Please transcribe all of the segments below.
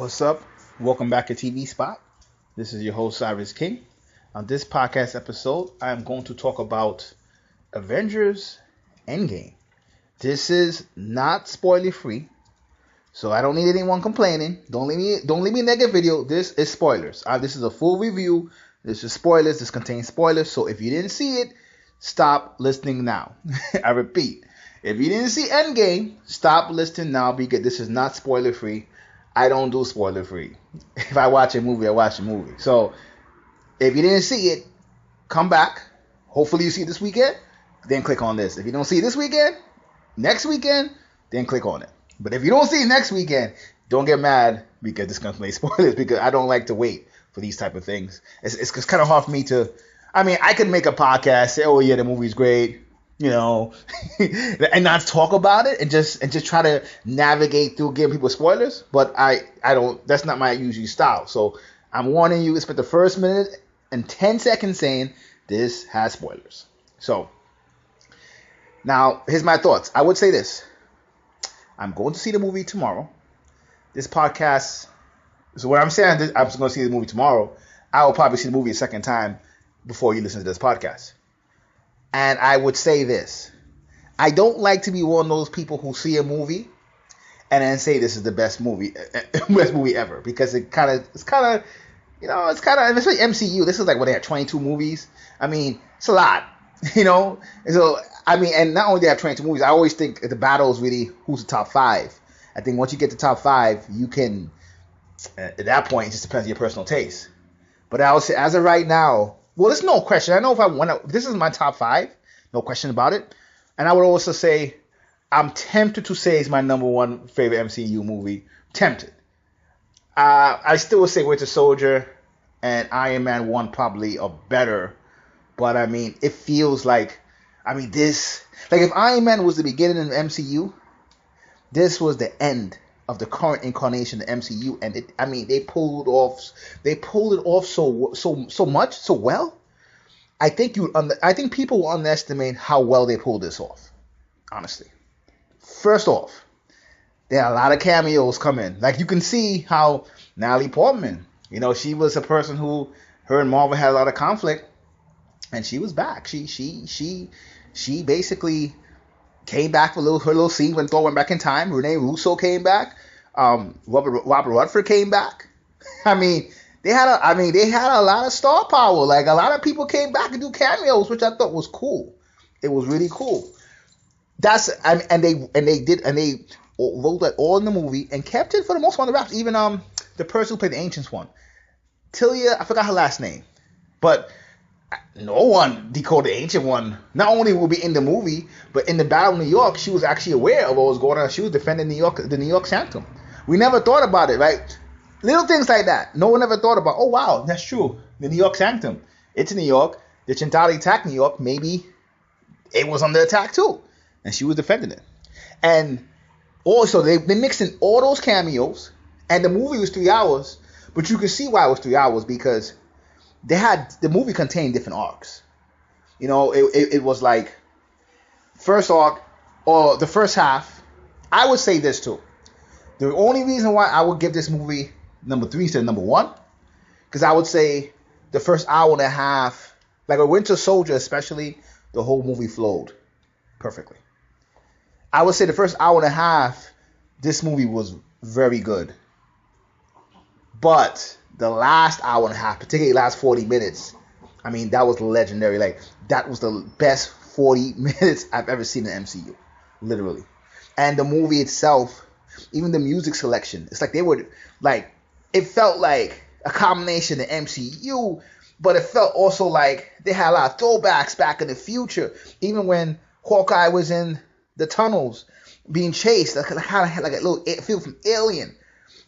What's up? Welcome back to TV Spot. This is your host, Cyrus King. On this podcast episode, I am going to talk about Avengers Endgame. This is not spoiler free, so I don't need anyone complaining. Don't leave me a negative video. This is spoilers. This is a full review. This is spoilers. This contains spoilers. So if you didn't see it, stop listening now. I repeat, if you didn't see Endgame, stop listening now because this is not spoiler free. I don't do spoiler free. If I watch a movie, I watch a movie. So if you didn't see it, come back. Hopefully you see it this weekend. Then click on this. If you don't see it this weekend, next weekend, then click on it. But if you don't see it next weekend, don't get mad because this contains spoilers because I don't like to wait for these type of things. It's kind of hard for me to. I mean, I could make a podcast, say, oh yeah, the movie's great, and not talk about it and just try to navigate through giving people spoilers. But I don't. That's not my usual style. So I'm warning you. Spent the first minute and 10 seconds saying this has spoilers. So now here's my thoughts. I would say this. I'm going to see the movie tomorrow. This podcast. So what I'm saying, I'm going to see the movie tomorrow. I will probably see the movie a second time before you listen to this podcast. And I would say this. I don't like to be one of those people who see a movie and then say this is the best movie ever. Because it's kind of, especially MCU. This is like, what, they have 22 movies? I mean, it's a lot, So, I mean, and not only they have 22 movies, I always think the battle is really who's the top five. I think once you get to top five, you can, at that point, it just depends on your personal taste. But I would say, as of right now, well, there's no question. I know if I want to, this is my top five, no question about it. And I would also say, I'm tempted to say it's my number one favorite MCU movie. Tempted. I still would say Winter Soldier and Iron Man 1 probably are better. But I mean, it feels like, if Iron Man was the beginning of the MCU, this was the end of the current incarnation of the MCU, and they pulled it off so much, so well. I think people will underestimate how well they pulled this off. Honestly, first off, there are a lot of cameos coming. Like you can see how Natalie Portman, she was a person who her and Marvel had a lot of conflict, and she was back. She basically came back for her little scene when Thor went back in time. Rene Russo came back. Robert Redford came back. They had a lot of star power. Like a lot of people came back and do cameos, which I thought was cool. It was really cool. They wrote that all in the movie and kept it for the most part on the wraps. Even the person who played the Ancients one, Tilia, I forgot her last name, but no one decoded the Ancient one. Not only will be in the movie, but in the Battle of New York, she was actually aware of what was going on. She was defending the New York Sanctum. We never thought about it, right? Little things like that. No one ever thought about, oh, wow, that's true. The New York Sanctum. It's in New York. The Chitauri attacked New York. Maybe it was under attack, too. And she was defending it. And also, they mixed in all those cameos. And the movie was 3 hours. But you can see why it was 3 hours, because the movie contained different arcs. It was like, first arc, or the first half. I would say this, too. The only reason why I would give this movie number 3 instead of number 1, because I would say the first hour and a half, like a Winter Soldier especially, the whole movie flowed perfectly. I would say the first hour and a half, this movie was very good. But the last hour and a half, particularly last 40 minutes, that was legendary. Like, that was the best 40 minutes I've ever seen in the MCU. Literally. And the movie itself, even the music selection, it's like they were, like, it felt like a combination of MCU, but it felt also like they had a lot of throwbacks back in the future. Even when Hawkeye was in the tunnels being chased, like, kind of had like a little feel from Alien.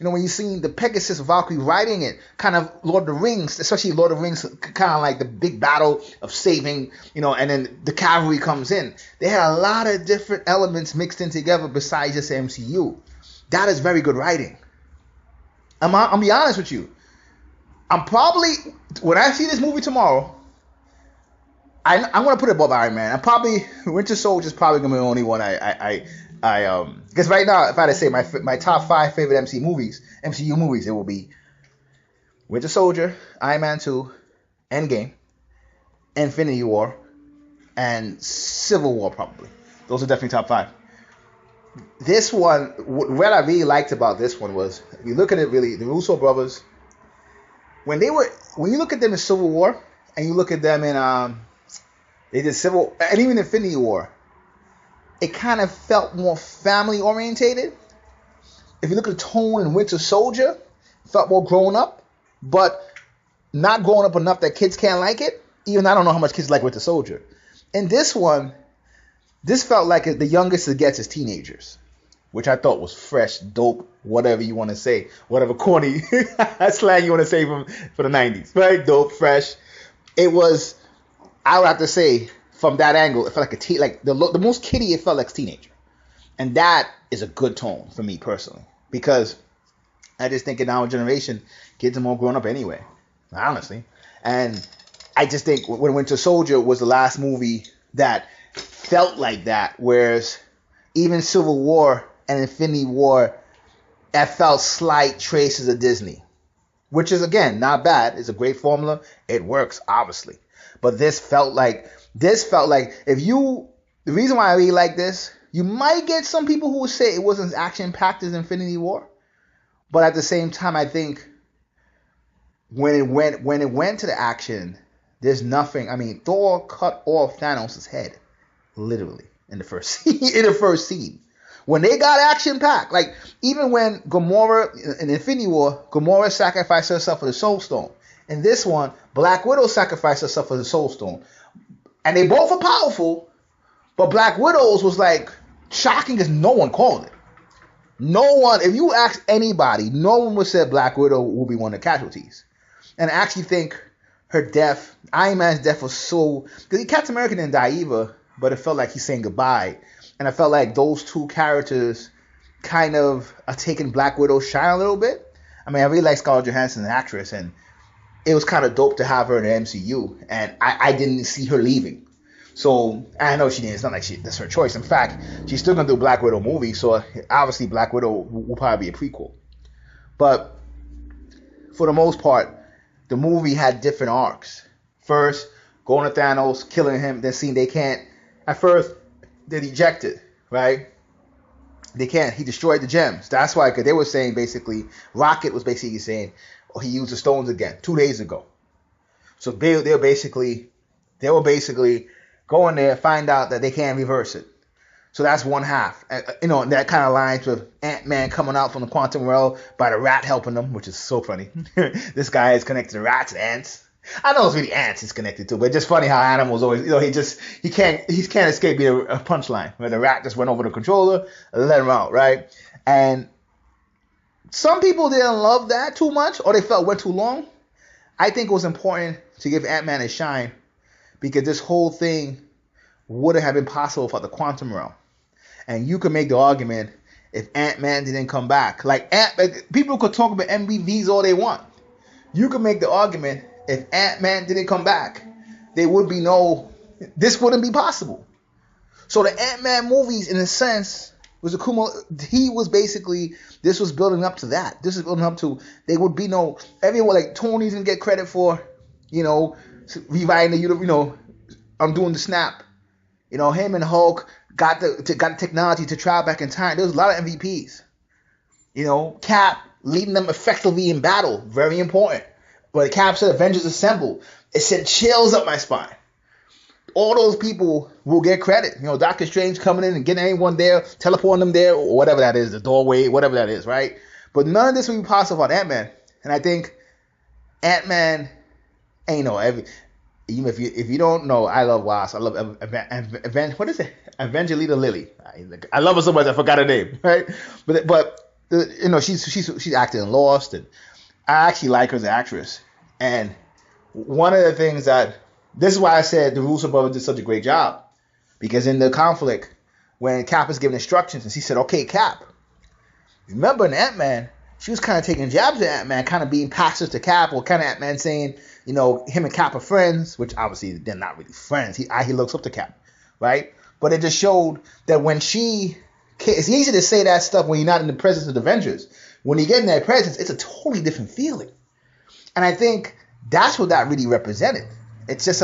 When you seen the Pegasus Valkyrie riding it, kind of Lord of the Rings, especially Lord of the Rings, kind of like the big battle of saving, and then the cavalry comes in. They had a lot of different elements mixed in together besides just MCU. That is very good writing. I'm be honest with you. I'm probably, when I see this movie tomorrow, I'm going to put it above Iron Man. Winter Soldier is probably going to be the only one I Because right now, if I had to say my top 5 favorite MCU movies, it will be Winter Soldier, Iron Man 2, Endgame, Infinity War, and Civil War probably. Those are definitely top 5. This one, what I really liked about this one was, if you look at it really, the Russo brothers, when you look at them in Civil War, and you look at them in they did Civil, and even Infinity War, it kind of felt more family orientated. If you look at the tone in Winter Soldier, it felt more grown up, but not grown up enough that kids can't like it. Even I don't know how much kids like Winter Soldier. In this one, this felt like the youngest it gets is teenagers, which I thought was fresh, dope, whatever you want to say, whatever corny slang you want to say for the 90s, right? Dope, fresh. It was, I would have to say, from that angle, it felt like the most kiddie it felt like a teenager. And that is a good tone for me personally, because I just think in our generation, kids are more grown up anyway, honestly. And I just think when Winter Soldier was the last movie that felt like that, whereas even Civil War and Infinity War, I felt slight traces of Disney, which is, again, not bad. It's a great formula. It works, obviously. But this felt like the reason why I really like this, you might get some people who would say it wasn't as action-packed as Infinity War. But at the same time, I think when it went to the action, there's nothing. I mean, Thor cut off Thanos' head, literally, in the first scene. When they got action-packed, like even when Gamora in Infinity War, Gamora sacrificed herself for the Soul Stone. In this one, Black Widow sacrificed herself for the Soul Stone. And they both are powerful, but Black Widow's was like shocking because no one called it. No one, if you ask anybody, no one would say Black Widow will be one of the casualties. And I actually think her death, Iron Man's death was so, because Captain America didn't die either, but it felt like he's saying goodbye. And I felt like those two characters kind of are taking Black Widow's shine a little bit. I mean, I really like Scarlett Johansson, an actress, and it was kind of dope to have her in the MCU. And I didn't see her leaving. So, I know she didn't. It's not like that's her choice. In fact, she's still going to do a Black Widow movie. So, obviously, Black Widow will probably be a prequel. But, for the most part, the movie had different arcs. First, going to Thanos, killing him, then seeing they can't. At first, they're ejected, right? They can't. He destroyed the gems. That's why, because they were saying basically, Rocket was basically saying, oh, he used the stones again 2 days ago. So, they were basically go in there, find out that they can't reverse it. So that's one half. And that kind of aligns with Ant-Man coming out from the quantum realm by the rat helping them, which is so funny. This guy is connected to rats and ants. I know it's really ants he's connected to, but it's just funny how animals always, he can't escape being a punchline. Where the rat just went over the controller and let him out, right? And some people didn't love that too much, or they felt it went too long. I think it was important to give Ant-Man a shine, because this whole thing wouldn't have been possible without the quantum realm. And you could make the argument if Ant-Man didn't come back. People could talk about MVVs all they want. You could make the argument if Ant-Man didn't come back, this wouldn't be possible. So the Ant-Man movies, in a sense, was this was building up to that. This is building up to, there would be everyone, like Tony didn't get credit for, rewriting the, undoing the snap. Him and Hulk got the technology to travel back in time. There was a lot of MVPs. Cap leading them effectively in battle, very important. When Cap said Avengers Assemble, it sent chills up my spine. All those people will get credit. Doctor Strange coming in and getting anyone there, teleporting them there, or whatever that is, the doorway, whatever that is, right? But none of this would be possible on Ant-Man. And I think Ant-Man, even if you don't know, I love Wasp. I love what is it? Evangelina Lilly. I love her so much I forgot her name, right? But she's acting in Lost, and I actually like her as an actress. And one of the things this is why I said the Russo brothers did such a great job, because in the conflict, when Cap is giving instructions, and she said, "Okay, Cap." Remember in Ant-Man, she was kind of taking jabs at Ant-Man, kind of being passive to Cap, or kind of Ant-Man saying, him and Cap are friends, which obviously they're not really friends. He looks up to Cap, right? But it just showed that when she It's easy to say that stuff when you're not in the presence of the Avengers. When you get in that presence, it's a totally different feeling. And I think that's what that really represented. It's just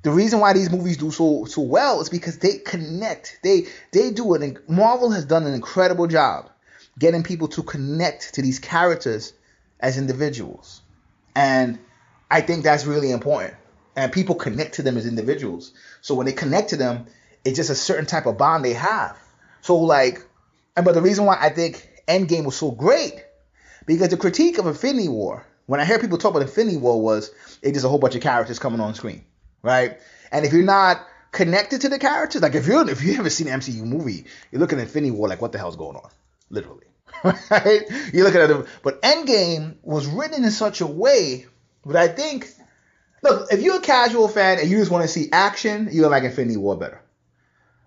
the reason why these movies do so well is because they connect. They do it. Marvel has done an incredible job getting people to connect to these characters as individuals. And I think that's really important. And people connect to them as individuals. So when they connect to them, it's just a certain type of bond they have. So but the reason why I think Endgame was so great, because the critique of Infinity War, when I hear people talk about Infinity War, was it's just a whole bunch of characters coming on screen, right? And if you're not connected to the characters, like if you haven't seen an MCU movie, you're looking at Infinity War like, what the hell's going on? Literally, right? You're looking at it, but Endgame was written in such a way that I think, look, if you're a casual fan and you just want to see action, you're like Infinity War better.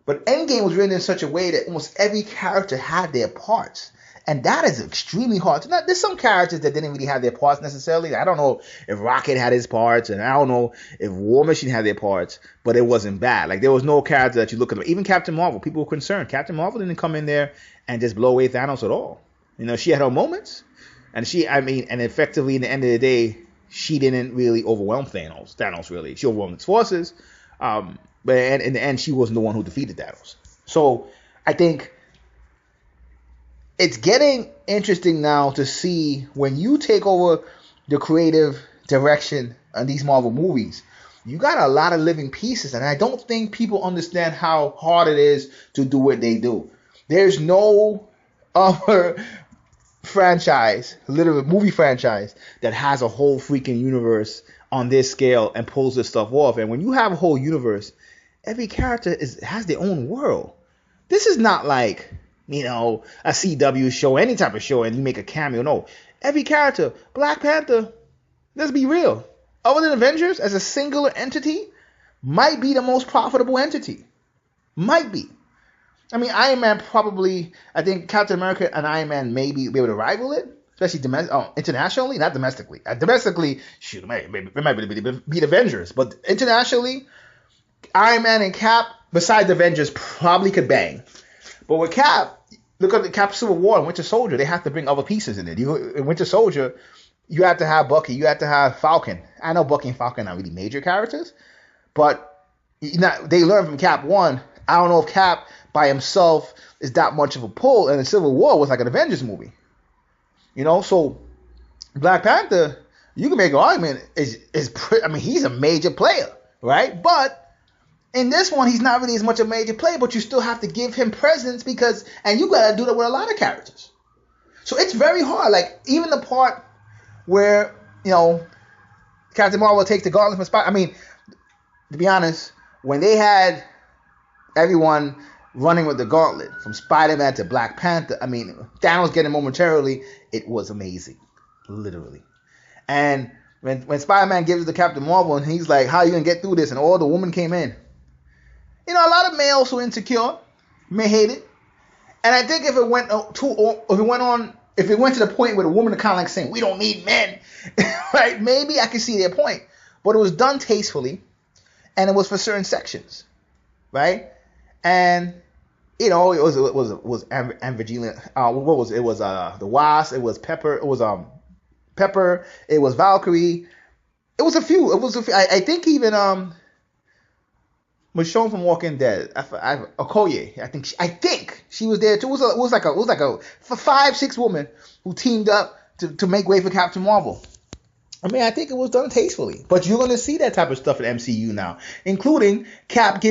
But Endgame was written in such a way that almost every character had their parts. And that is extremely hard. There's some characters that didn't really have their parts necessarily. I don't know if Rocket had his parts, and I don't know if War Machine had their parts, but it wasn't bad. Like, there was no character that you look at. Even Captain Marvel, people were concerned. Captain Marvel didn't come in there and just blow away Thanos at all. You know, she had her moments. And and effectively, in the end of the day, she didn't really overwhelm Thanos really. She overwhelmed his forces. But in the end, she wasn't the one who defeated Thanos. So I think it's getting interesting now to see when you take over the creative direction on these Marvel movies, you got a lot of living pieces. And I don't think people understand how hard it is to do what they do. There's no other franchise, literally movie franchise, that has a whole freaking universe on this scale and pulls this stuff off. And when you have a whole universe, every character has their own world. This is not like, you know, a CW show, any type of show, and you make a cameo. No, every character, Black Panther, let's be real, other than Avengers, as a singular entity, might be the most profitable entity. Might be. I mean, Iron Man probably, I think Captain America and Iron Man may be able to rival it, especially internationally, not domestically. Domestically, shoot, it might beat Avengers, but internationally, Iron Man and Cap, besides Avengers, probably could bang. But with Cap, look at the Cap Civil War and Winter Soldier, they have to bring other pieces in it. In Winter Soldier, you have to have Bucky, you have to have Falcon. I know Bucky and Falcon are really major characters, but they learned from Cap 1. I don't know if Cap by himself is that much of a pull, and the Civil War was like an Avengers movie. You know, so Black Panther, you can make an argument, he's a major player, right? But in this one, he's not really as much a major player, but you still have to give him presence and you got to do that with a lot of characters. So it's very hard. Like, even the part where, you know, Captain Marvel takes the gauntlet from Spider. I mean, to be honest, when they had everyone running with the gauntlet from Spider-Man to Black Panther, I mean, Thanos getting momentarily, it was amazing, literally. And when Spider-Man gives it to Captain Marvel and he's like, how are you going to get through this? And all the women came in. You know, a lot of males who are insecure may hate it. And I think if it went to the point where the women are kind of like saying, we don't need men, right? Maybe I could see their point. But it was done tastefully, and it was for certain sections, right? And, you know, it was Evangeline, what was it? It was the Wasp, it was Pepper, it was Pepper, it was Valkyrie. It was a few. I think even Michonne from Walking Dead, Okoye, I think she was there too. It was like a 5-6 women who teamed up to make way for Captain Marvel. I mean, I think it was done tastefully. But you're going to see that type of stuff in MCU now, including Cap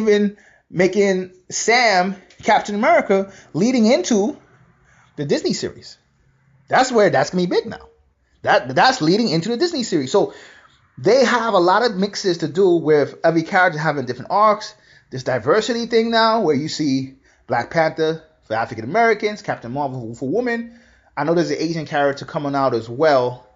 making Sam Captain America leading into the Disney series. That's going to be big now. That's leading into the Disney series. So they have a lot of mixes to do with every character having different arcs. This diversity thing now where you see Black Panther for African Americans, Captain Marvel for women. I know there's an Asian character coming out as well.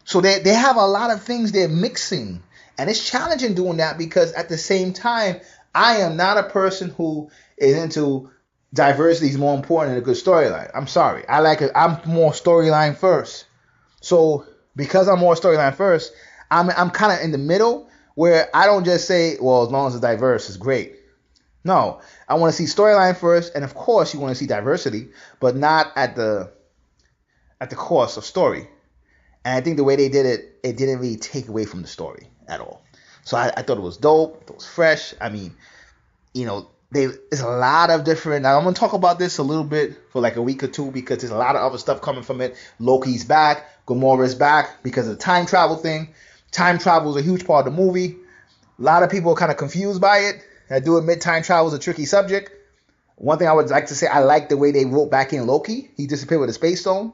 So they have a lot of things they're mixing. And it's challenging doing that because at the same time, I am not a person who is into diversity is more important than a good storyline. I'm sorry. I'm more storyline first. So because I'm more storyline first, I'm kind of in the middle where I don't just say, well, as long as it's diverse, it's great. No, I want to see storyline first, and of course you want to see diversity, but not at the cost of story. And I think the way they did it, it didn't really take away from the story at all. So I thought it was dope. It was fresh. I mean, there's a lot of different. Now I'm gonna talk about this a little bit for like a week or two because there's a lot of other stuff coming from it. Loki's back. Gamora's back because of the time travel thing. Time travel is a huge part of the movie. A lot of people are kind of confused by it. I do admit time travel is a tricky subject. One thing I would like to say, I like the way they wrote back in Loki. He disappeared with a space stone.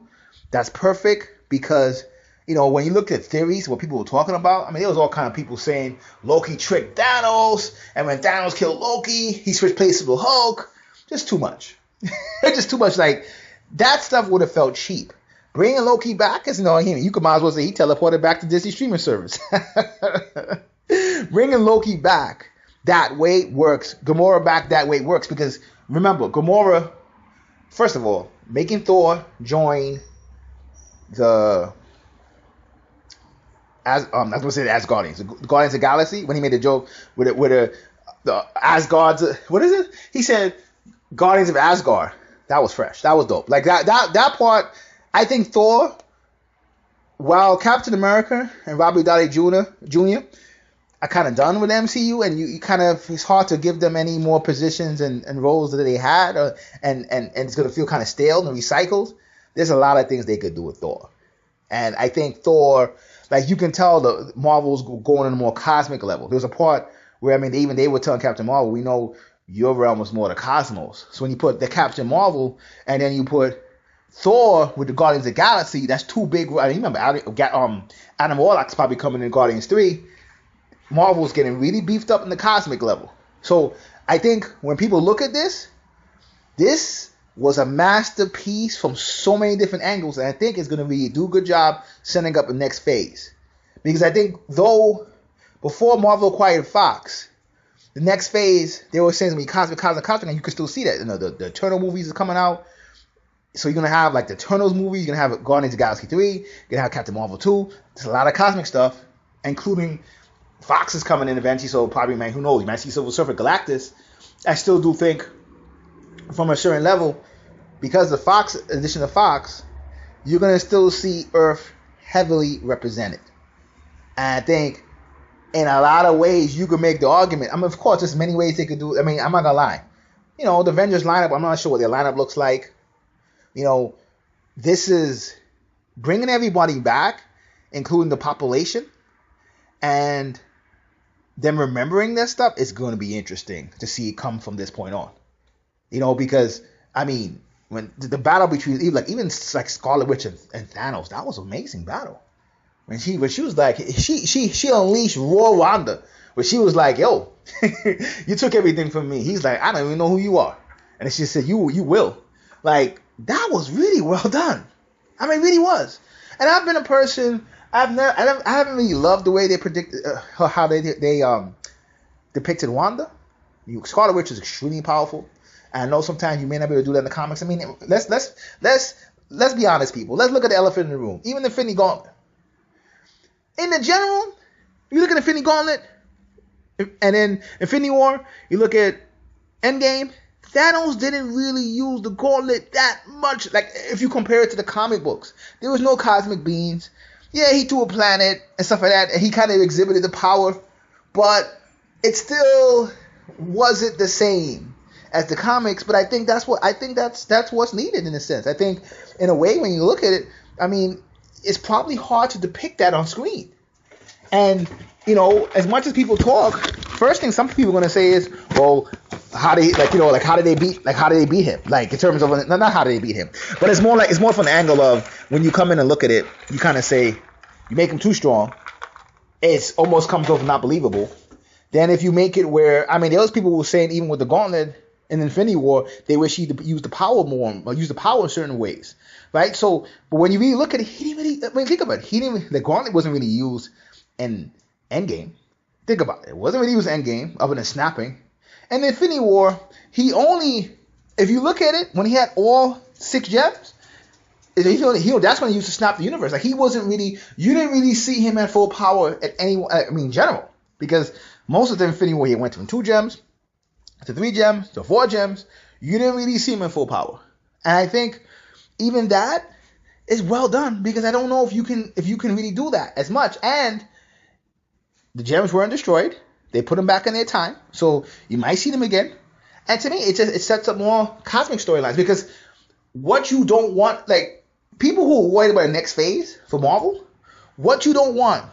That's perfect because, when you look at theories, what people were talking about, I mean, there was all kind of people saying Loki tricked Thanos, and when Thanos killed Loki, he switched places with Hulk. Just too much. Just too much. Like, that stuff would have felt cheap. Bringing Loki back is, you could might as well say he teleported back to Disney streaming service. Bringing Loki back that way works. Gamora back that way works because, remember, Gamora, first of all, making Thor join the I was gonna say the Asgardians, the Guardians of the Galaxy, when he made the joke with the Asgard's, what is it? He said Guardians of Asgard. That was fresh. That was dope. Like that part, I think Thor, while Captain America and Robert Downey Jr. are kind of done with MCU, and you kind of, it's hard to give them any more positions and roles that they had, and it's gonna feel kind of stale and recycled. There's a lot of things they could do with Thor, and I think Thor, like, you can tell the Marvel's going on a more cosmic level. There's a part where, I mean, they were telling Captain Marvel, we know your realm is more the cosmos. So when you put the Captain Marvel and then you put Thor with the Guardians of the Galaxy, that's too big. I mean, remember, Adam Warlock's probably coming in Guardians 3. Marvel's getting really beefed up in the cosmic level. So I think when people look at this was a masterpiece from so many different angles, and I think it's going to really do a good job setting up the next phase. Because I think, though, before Marvel acquired Fox, the next phase, they were saying it's going to be cosmic, and you can still see that. The Eternal movies are coming out. So you're going to have, like, the Eternals movies, you're going to have Guardians of the Galaxy 3, you're going to have Captain Marvel 2. There's a lot of cosmic stuff, including Fox is coming in eventually, so probably, who knows, you might see Silver Surfer, Galactus. I still do think, from a certain level, because the Fox, addition of Fox, you're going to still see Earth heavily represented. And I think in a lot of ways you could make the argument. I mean, of course, there's many ways they could do it. I mean, I'm not going to lie. The Avengers lineup, I'm not sure what their lineup looks like. This is bringing everybody back, including the population, and them remembering that stuff is going to be interesting to see it come from this point on. Because, I mean, when the battle between even Scarlet Witch and Thanos, that was an amazing battle. When she was like, she unleashed raw Wanda, where she was like, yo, you took everything from me. He's like, I don't even know who you are. And she said, you will. Like, that was really well done. I mean, it really was. And I've been a person, I haven't really loved the way they predicted, how they depicted Wanda. Scarlet Witch is extremely powerful. I know sometimes you may not be able to do that in the comics. I mean, let's be honest, people. Let's look at the elephant in the room. Even the Infinity Gauntlet. In the general, you look at Infinity Gauntlet, and then Infinity War, you look at Endgame, Thanos didn't really use the gauntlet that much. Like, if you compare it to the comic books, there was no cosmic beams. Yeah, he threw a planet and stuff like that, and he kind of exhibited the power, but it still wasn't the same as the comics. But I think that's what's needed in a sense. I think in a way, when you look at it, I mean, it's probably hard to depict that on screen. And as much as people talk, first thing some people are gonna say is, well, how did they beat him? Like, in terms of, not how did they beat him, but it's more from the angle of, when you come in and look at it, you kind of say, you make him too strong, it almost comes off not believable. Then if you make it where, I mean, there was people who were saying, even with the gauntlet in Infinity War, they wish he'd use the power more, or use the power in certain ways, right? So, but when you really look at it, he didn't really, I mean, think about it, the gauntlet wasn't really used in Endgame. Think about it. It wasn't really used in Endgame, other than snapping. And in Infinity War, if you look at it, when he had all 6 gems, that's when he used to snap the universe. Like, you didn't really see him at full power at any, in general. Because most of the Infinity War, he went from 2 gems to 3 gems, to 4 gems, you didn't really see him in full power. And I think even that is well done, because I don't know if you can really do that as much. And the gems weren't destroyed. They put them back in their time. So you might see them again. And to me, it sets up more cosmic storylines, because what you don't want, like, people who are worried about the next phase for Marvel, what you don't want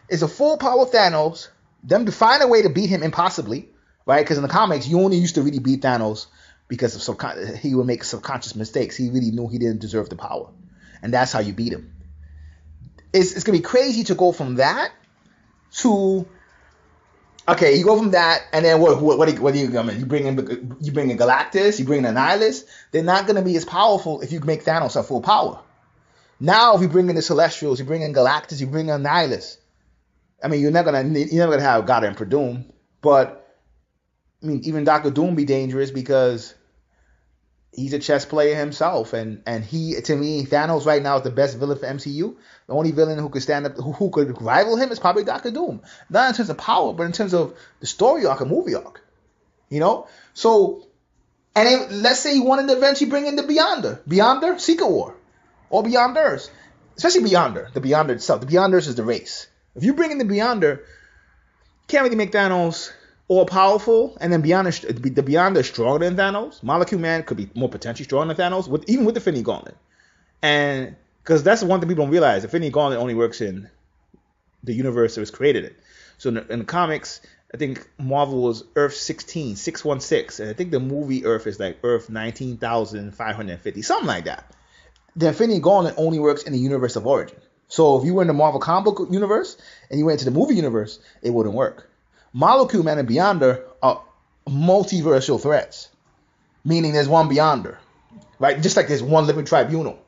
is a full power Thanos, them to find a way to beat him impossibly, right? Because in the comics, you only used to really beat Thanos because of he would make subconscious mistakes. He really knew he didn't deserve the power, and that's how you beat him. It's gonna be crazy to go from that to, okay, you go from that, and then what do you come in? You bring in Galactus, you bring in Annihilus. They're not gonna be as powerful if you make Thanos at full power. Now, if you bring in the Celestials, you bring in Galactus, you bring in Annihilus. I mean, you're never gonna have God Emperor Doom, but I mean, even Doctor Doom be dangerous because he's a chess player himself, and he, to me, Thanos right now is the best villain for MCU. The only villain who could stand up, who could rival him, is probably Doctor Doom. Not in terms of power, but in terms of the story arc, a movie arc. You know, so, and then, let's say you wanted to eventually bring in the Beyonder, Secret War, or Beyonders, especially Beyonder, the Beyonder itself. The Beyonders is the race. If you bring in the Beyonder, can't really make Thanos all powerful, and then the Beyonder is stronger than Thanos. Molecule Man could be more potentially stronger than Thanos, even with the Infinity Gauntlet. And because that's the one thing people don't realize, the Infinity Gauntlet only works in the universe that was created in. So in the comics, I think Marvel was Earth 616, and I think the movie Earth is like Earth 19,550, something like that. The Infinity Gauntlet only works in the universe of origin. So if you were in the Marvel comic book universe and you went into the movie universe, it wouldn't work. Molecule Man and Beyonder are multiversal threats, meaning there's one Beyonder, right? Just like there's one living tribunal.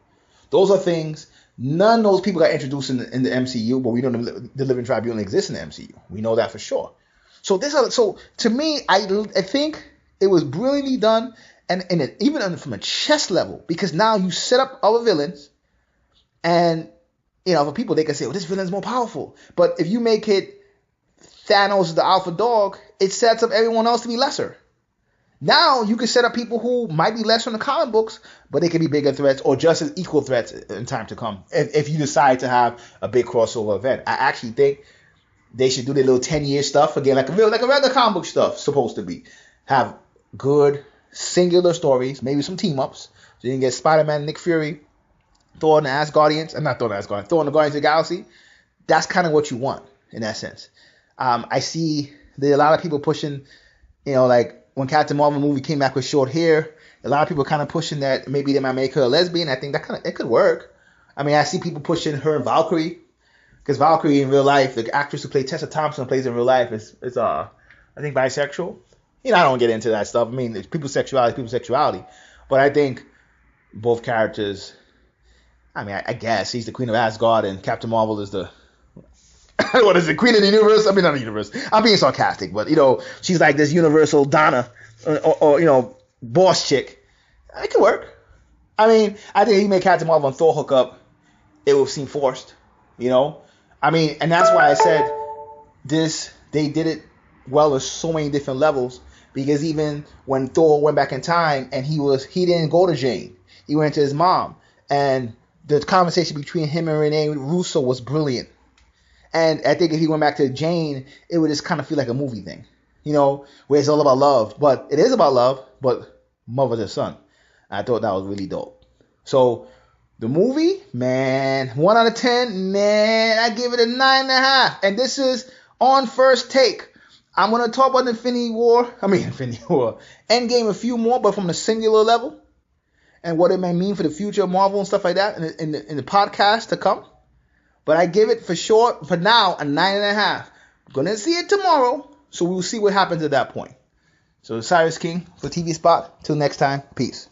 Those are things, none of those people got introduced in the MCU, but we know the living tribunal exists in the MCU. We know that for sure. So to me, I think it was brilliantly done, and even from a chess level, because now you set up other villains, and for people, they can say, well, this villain's more powerful. But if you make it Thanos the alpha dog, it sets up everyone else to be lesser. Now you can set up people who might be lesser in the comic books, but they can be bigger threats or just as equal threats in time to come. If you decide to have a big crossover event, I actually think they should do their little 10-year stuff again, like a regular comic book stuff supposed to be. Have good singular stories, maybe some team ups. So you can get Spider-Man, Nick Fury, Thor and the Asgardians, Thor and the Guardians of the Galaxy. That's kind of what you want in that sense. I see there are a lot of people pushing, like when Captain Marvel movie came back with short hair, a lot of people kind of pushing that maybe they might make her a lesbian. I think it could work. I mean, I see people pushing her and Valkyrie, because Valkyrie in real life, the actress who played Tessa Thompson plays in real life is I think bisexual. I don't get into that stuff. I mean, it's people's sexuality, but I think both characters. I mean, I guess he's the Queen of Asgard and Captain Marvel is the what is it, Queen of the Universe? I mean, not the universe. I'm being sarcastic, but she's like this universal Donna or boss chick. It could work. I mean, I think if you make Captain Marvel and Thor hook up, it would seem forced. I mean, and that's why I said they did it well at so many different levels, because even when Thor went back in time and he didn't go to Jane, he went to his mom, and the conversation between him and Renee Russo was brilliant. And I think if he went back to Jane, it would just kind of feel like a movie thing, where it's all about love. But it is about love, but mother to son. I thought that was really dope. So the movie, man, 1 out of 10, man, I give it a 9.5. And this is on first take. I'm going to talk about Infinity War, Endgame a few more, but from the singular level, and what it may mean for the future of Marvel and stuff like that in the podcast to come. But I give it for now, a 9.5. I'm going to see it tomorrow, so we'll see what happens at that point. So Cyrus King for TV Spot. Till next time, peace.